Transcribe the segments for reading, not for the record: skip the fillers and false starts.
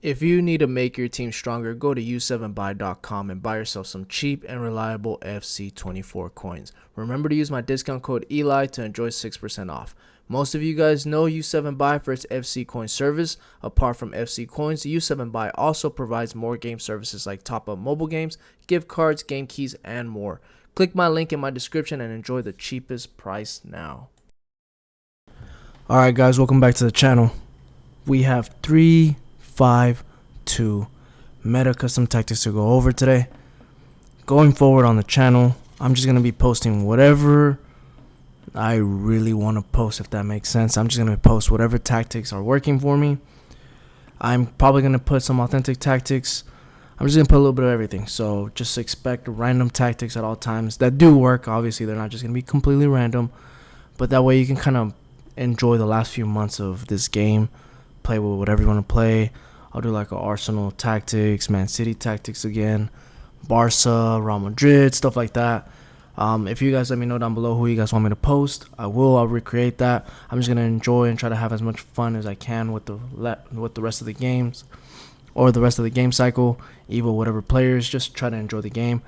If you need to make your team stronger, go to u7buy.com and buy yourself some cheap and reliable FC24 coins. Remember to use my discount code ELI to enjoy 6% off. Most of you guys know U7Buy for its FC coin service. Apart from FC coins, U7Buy also provides more game services like top-up mobile games, gift cards, game keys, and more. Click my link in my description and enjoy the cheapest price now. Alright guys, welcome back to the channel. We have 3-5-2 meta custom tactics to go over today. Going forward on the channel, I'm just going to be posting whatever I really want to post, if that makes sense. I'm just going to post whatever tactics are working for me. I'm probably going to put some authentic tactics. I'm just going to put a little bit of everything. So just expect random tactics at all times that do work. Obviously, they're not just going to be completely random. But that way you can kind of enjoy the last few months of this game. Play with whatever you want to play. I'll do like a Arsenal tactics, Man City tactics again, Barca, Real Madrid, stuff like that. If you guys let me know down below who you guys want me to post, I'll recreate that. I'm just gonna enjoy and try to have as much fun as I can with the rest of the games or the rest of the game cycle. Even whatever players, just try to enjoy the game.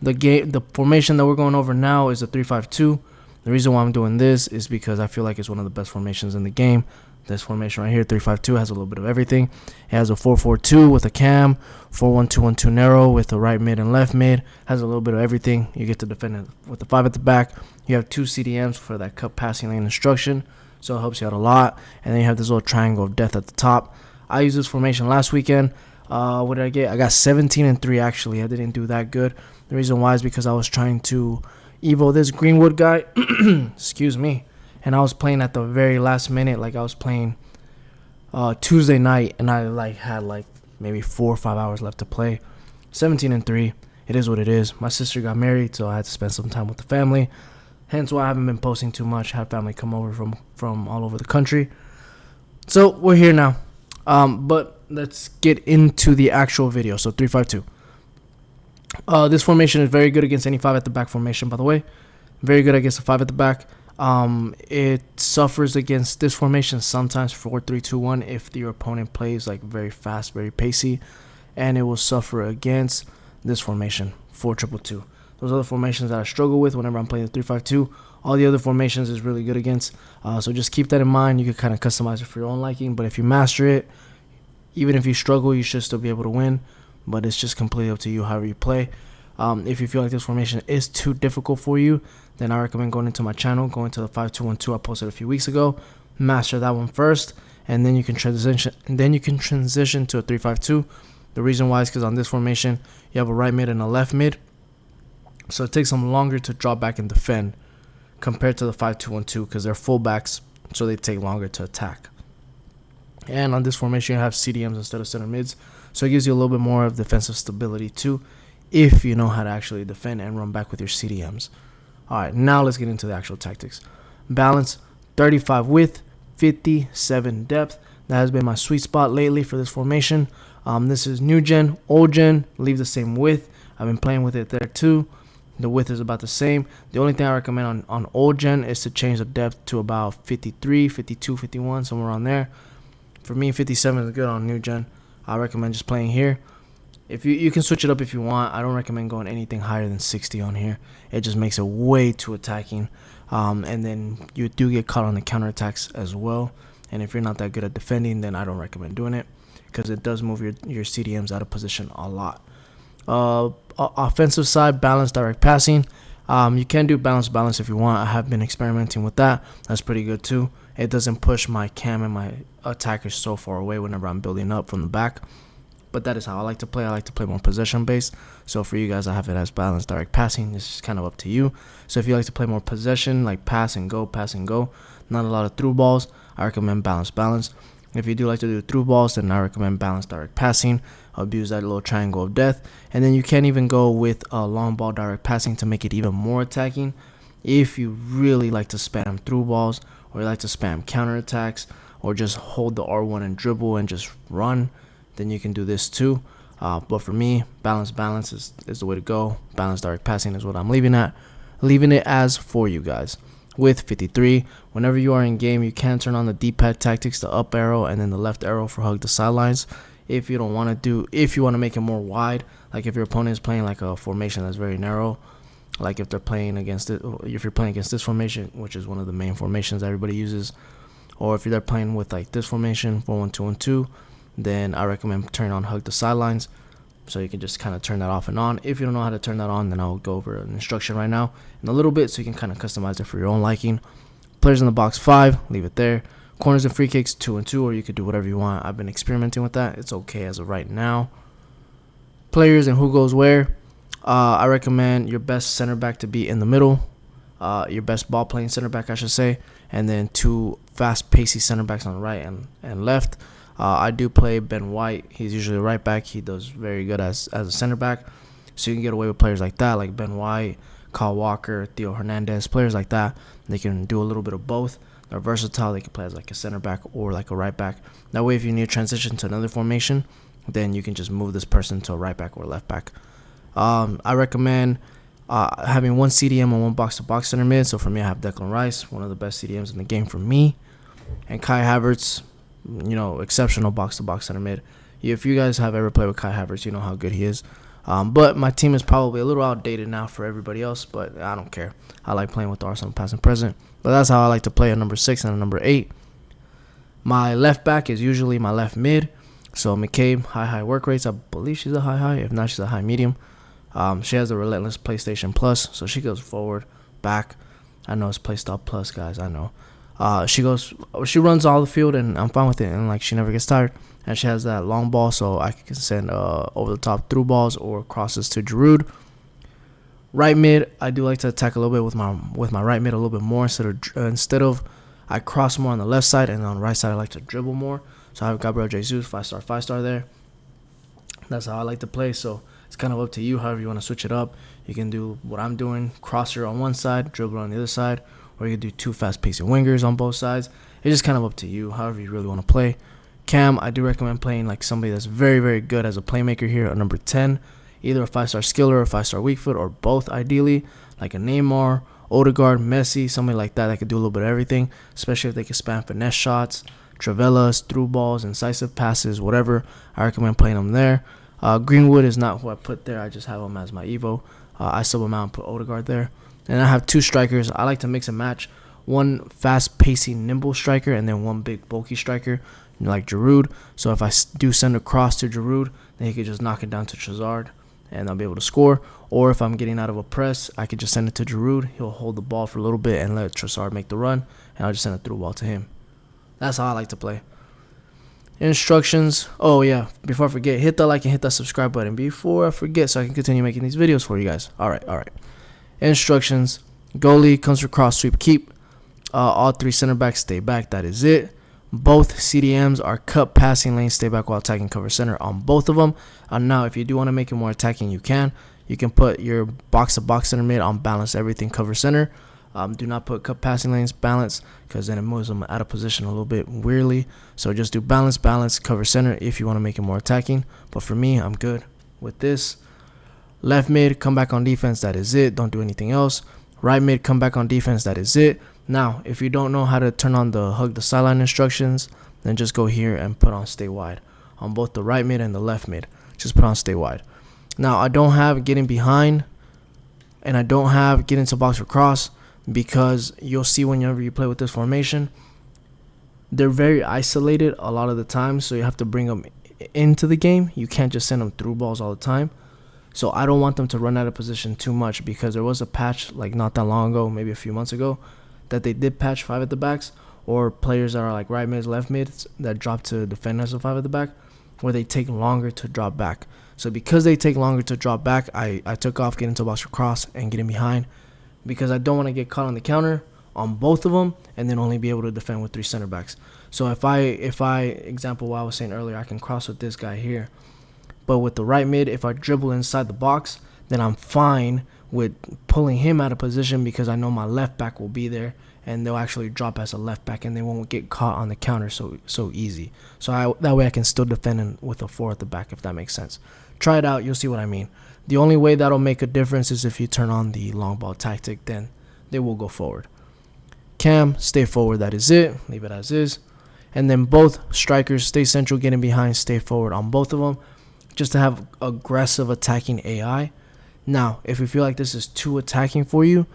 The formation that we're going over now is a 3-5-2. The reason why I'm doing this is because I feel like it's one of the best formations in the game. This formation right here, 3-5-2, has a little bit of everything. It has a 4-4-2 with a cam, 4-1-2-1-2 narrow with a right mid and left mid. Has a little bit of everything. You get to defend it with the 5 at the back. You have 2 CDMs for that cut passing lane instruction, so it helps you out a lot. And then you have this little triangle of death at the top. I used this formation last weekend. What did I get? I got 17-3 actually. I didn't do that good. The reason why is because I was trying to Evo this Greenwood guy. Excuse me. And I was playing at the very last minute. Like I was playing Tuesday night, and I had maybe 4 or 5 hours left to play. 17-3. It is what it is. My sister got married, so I had to spend some time with the family. Hence why I haven't been posting too much. I had family come over from all over the country. So we're here now. But let's get into the actual video. So 3-5-2. This formation is very good against any 5 at the back formation, by the way. Very good against a 5 at the back. It suffers against this formation sometimes 4-3-2-1 if your opponent plays like very fast, very pacey, and it will suffer against this formation 4-2-2. Those are the formations that I struggle with whenever I'm playing the 3-5-2. All the other formations is really good against, so just keep that in mind. You can kind of customize it for your own liking, but if you master it, even if you struggle, you should still be able to win. But it's just completely up to you however you play. If you feel like this formation is too difficult for you, then I recommend going into my channel, going to the 5-2-1-2 I posted a few weeks ago. Master that one first, and then you can transition. To a 3-5-2. The reason why is because on this formation you have a right mid and a left mid, so it takes them longer to drop back and defend compared to the 5-2-1-2 because they're fullbacks, so they take longer to attack. And on this formation you have CDMs instead of center mids, so it gives you a little bit more of defensive stability too, if you know how to actually defend and run back with your CDMs. Alright, now let's get into the actual tactics. Balance, 35 width, 57 depth. That has been my sweet spot lately for this formation. This is new gen, old gen, leave the same width. I've been playing with it there too. The width is about the same. The only thing I recommend on old gen is to change the depth to about 53, 52, 51, somewhere around there. For me, 57 is good on new gen. I recommend just playing here. If you can switch it up if you want. I don't recommend going anything higher than 60 on here. It just makes it way too attacking. And then you do get caught on the counterattacks as well. And if you're not that good at defending, then I don't recommend doing it because it does move your CDMs out of position a lot. Offensive side, balanced direct passing. You can do balance if you want. I have been experimenting with that. That's pretty good too. It doesn't push my cam and my attackers so far away whenever I'm building up from the back. But that is how I like to play. I like to play more possession based. So for you guys, I have it as balanced direct passing. This is kind of up to you. So if you like to play more possession, like pass and go, not a lot of through balls, I recommend balance. If you do like to do through balls, then I recommend balanced direct passing. Abuse that little triangle of death. And then you can even go with a long ball direct passing to make it even more attacking. If you really like to spam through balls, or you like to spam counterattacks, or just hold the R1 and dribble and just run, then you can do this too. But for me, balance is the way to go. Balanced direct passing is what I'm leaving it as for you guys. With 53, whenever you are in game, you can turn on the D-pad tactics, the up arrow and then the left arrow for hug the sidelines. if you don't want to do, if you want to make it more wide, like if your opponent is playing like a formation that's very narrow, like if they're playing against it, if you're playing against this formation, which is one of the main formations everybody uses, or if they're playing with like this formation 4-1-2-1-2, then I recommend turning on hug the sidelines, so you can just kind of turn that off and on. If you don't know how to turn that on, then I'll go over an instruction right now in a little bit, so you can kind of customize it for your own liking. Players in the box 5, leave it there. Corners and free kicks 2-2, or you could do whatever you want. I've been experimenting with that. It's okay as of right now. Players and who goes where. I recommend your best center back to be in the middle. Your best ball playing center back, I should say. And then 2 fast pacey center backs on the right and left. I do play Ben White. He's usually a right back. He does very good as a center back. So you can get away with players like that, like Ben White, Kyle Walker, Theo Hernandez, players like that. They can do a little bit of both. They're versatile. They can play as like a center back or like a right back. That way, if you need to transition to another formation, then you can just move this person to a right back or left back. I recommend having 1 CDM and 1 box-to-box center mid. So for me, I have Declan Rice, one of the best CDMs in the game for me, and Kai Havertz, exceptional box-to-box center mid. If you guys have ever played with Kai Havertz, you know how good he is. But my team is probably a little outdated now for everybody else, but I don't care. I like playing with the Arsenal past and present. But that's how I like to play a number 6 and a number 8. My left back is usually my left mid. So McCabe, high work rates. I believe she's a high. If not, she's a high medium. She has the relentless PlayStation Plus, so she goes forward, back. I know it's PlayStyle Plus, guys. I know. She runs all the field, and I'm fine with it. And like she never gets tired. And she has that long ball, so I can send over the top through balls or crosses to Giroud. Right mid, I do like to attack a little bit with my right mid a little bit more instead of I cross more on the left side, and on the right side I like to dribble more. So I have Gabriel Jesus, 5-star there. That's how I like to play. So it's kind of up to you, however you want to switch it up. You can do what I'm doing, crosser on one side, dribble on the other side, or you can do 2 fast-paced wingers on both sides. It's just kind of up to you, however you really want to play. Cam, I do recommend playing like somebody that's very, very good as a playmaker here, a number 10. Either a 5-star skiller or a 5-star weak foot, or both ideally, like a Neymar, Odegaard, Messi, somebody like that could do a little bit of everything, especially if they can spam finesse shots, Travellas, through balls, incisive passes, whatever. I recommend playing them there. Greenwood is not who I put there. I just have him as my Evo. I sub him out and put Odegaard there. And I have 2 strikers. I like to mix and match. 1 fast-pacing, nimble striker, and then 1 big, bulky striker, like Giroud. So if I do send a cross to Giroud, then he could just knock it down to Trossard, and I'll be able to score. Or if I'm getting out of a press, I could just send it to Giroud. He'll hold the ball for a little bit and let Trossard make the run, and I'll just send a through ball to him. That's how I like to play. Instructions. Oh, yeah. Before I forget, hit that like and hit that subscribe button before I forget, so I can continue making these videos for you guys. All right. Instructions. Goalie comes for cross, sweep, keep. All 3 center backs stay back. That is it. Both CDMs are cut passing lanes, stay back while attacking, cover center on both of them. Now, if you do want to make it more attacking, you can. You can put your box-to-box center mid on balance, everything, cover center. Do not put cut passing lanes, balance, because then it moves them out of position a little bit weirdly. So just do balance, cover center if you want to make it more attacking. But for me, I'm good with this. Left mid, come back on defense. That is it. Don't do anything else. Right mid, come back on defense. That is it. Now, if you don't know how to turn on the hug the sideline instructions, then just go here and put on stay wide on both the right mid and the left mid. Just put on stay wide. Now, I don't have getting behind, and I don't have get into box or cross, because you'll see whenever you play with this formation, they're very isolated a lot of the time, so you have to bring them into the game. You can't just send them through balls all the time. So I don't want them to run out of position too much, because there was a patch like not that long ago, maybe a few months ago, that they did patch 5 at the backs, or players that are like right mids, left mids that drop to defend as a 5 at the back, where they take longer to drop back. So because they take longer to drop back, I took off getting into box or cross and getting behind, because I don't want to get caught on the counter on both of them and then only be able to defend with 3 center backs. So if I example what I was saying earlier, I can cross with this guy here. But with the right mid, if I dribble inside the box, then I'm fine with pulling him out of position, because I know my left back will be there and they'll actually drop as a left back and they won't get caught on the counter so easy. So that way I can still defend with a 4 at the back, if that makes sense. Try it out. You'll see what I mean. The only way that'll make a difference is if you turn on the long ball tactic, then they will go forward. Cam, stay forward. That is it. Leave it as is. And then both strikers stay central, getting behind, stay forward on both of them, just to have aggressive attacking AI. Now, if you feel like this is too attacking for you,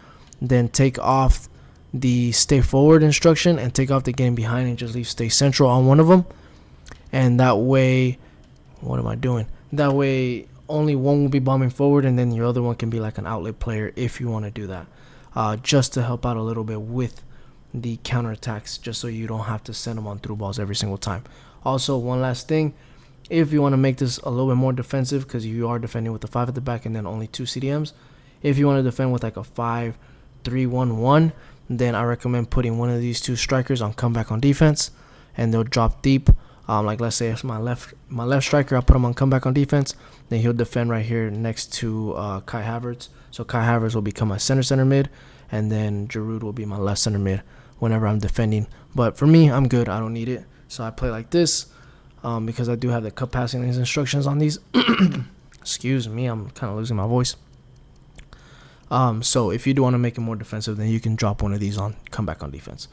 then take off the stay forward instruction and take off the getting behind and just leave stay central on one of them. And that way, what am I doing? That way, only one will be bombing forward, and then your other one can be like an outlet player if you want to do that. Just to help out a little bit with the counterattacks, just so you don't have to send them on through balls every single time. Also, one last thing, if you want to make this a little bit more defensive, because you are defending with the 5 at the back and then only 2 CDMs, if you want to defend with like a 5-3-1-1, then I recommend putting one of these 2 strikers on comeback on defense, and they'll drop deep. Like let's say it's my left striker, I put him on comeback on defense, then he'll defend right here next to Kai Havertz. So Kai Havertz will become my center mid, and then Giroud will be my left center mid whenever I'm defending. But for me, I'm good. I don't need it. So I play like this because I do have the cut passing instructions on these. Excuse me, I'm kind of losing my voice. So if you do want to make it more defensive, then you can drop one of these on comeback on defense.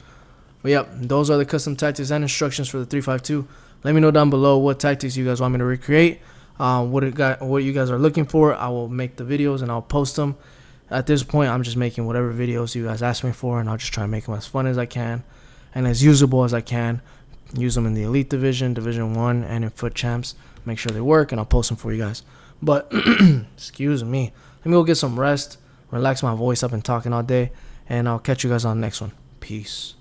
But yep, those are the custom tactics and instructions for the 3-5-2. Let me know down below what tactics you guys want me to recreate. What you guys are looking for. I will make the videos and I'll post them. At this point, I'm just making whatever videos you guys ask me for, and I'll just try to make them as fun as I can and as usable as I can. Use them in the Elite Division, Division 1, and in Foot Champs. Make sure they work, and I'll post them for you guys. But, excuse me. Let me go get some rest, relax my voice. I've been talking all day, and I'll catch you guys on the next one. Peace.